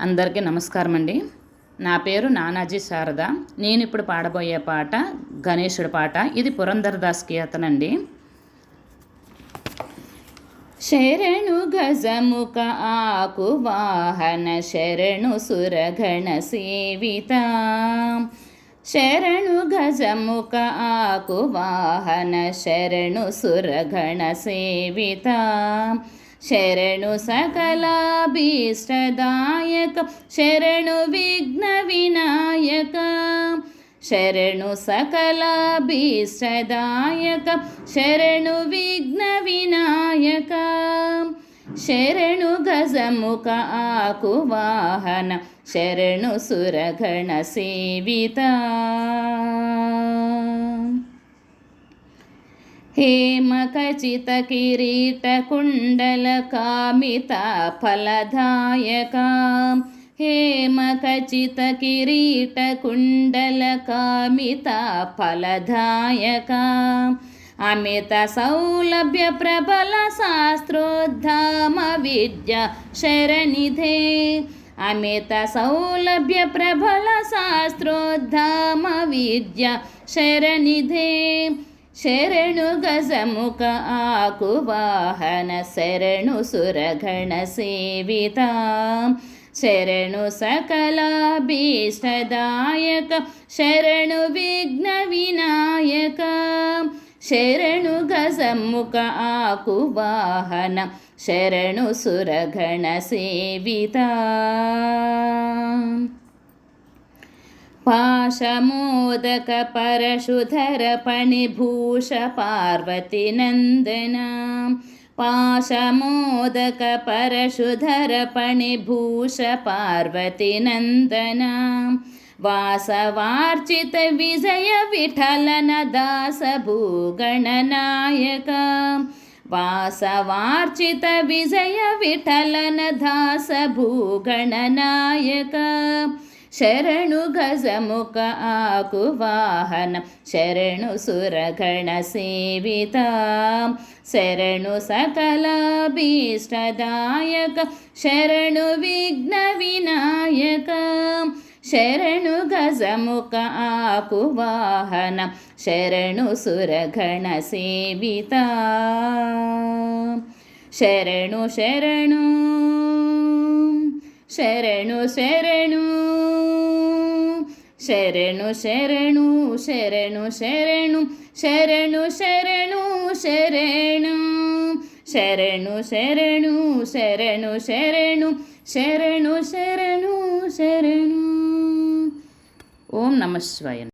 అందరికీ నమస్కారం అండి. నా పేరు నానాజీ శారద. నేను ఇప్పుడు పాడబోయే పాట గణేశుడి పాట. ఇది పురంధరదాస్ కీర్తనండి. శరణు గజముఖ ఆకు వాహన శరణు సురగణ సేవిత. శరణు గజముఖ ఆకు వాహన శరణు సురగణ సేవిత. శరణు సకలాభీష్టదాయక శరణు విఘ్న వినాయక. శరణు సకలాభీష్టదాయక శరణు విఘ్న వినాయక. శరణు గజముఖ ఆకు వాహన శరణు సురగణ సేవిత. हेम खचित किरीट कुंडल कामित फलदायका. हेम खचित किरीट कुंडल कामित फलदायका. अमित सौलभ्य प्रबल शास्त्रोद्धाम विद्या शरणिधे. अमित सौलभ्य प्रबल शास्त्रोद्धाम विद्या शरणिधे. శరణు గజముఖ ఆకు వాహన శరణు సురగణ సేవిత. శరణు సకలాభీష్టదాయక శరణు విఘ్న వినాయక. శరణు గజముఖ ఆకు వాహన శరణు సురగణ సేవిత. పాశమోదక పరశుధర పణిభూష పార్వతి నందన. పాశమోదక పరశుధర పణిభూష పార్వతి నందన. వాసవార్చిత విజయ విఠలన దాస భూగణనాయక. వాసవార్చిత విజయ విఠలన దాస భూగణనాయక. శరణు గజముఖ ఆకు వాహన శరణు సురగణ సేవిత. శరణు సకలాభీష్టదాయక శరణు విఘ్న వినాయక. శరణు గజముఖ ఆకు వాహన శరణు సురగణ సేవిత. శరణు శరణు శరణు శరణు శరణు శరణు శరణు శరణు శరణు శరణు శరణు శరణు శరణు శరణు శరణు శరణు శరణు శరణు. ఓం నమః శివాయ.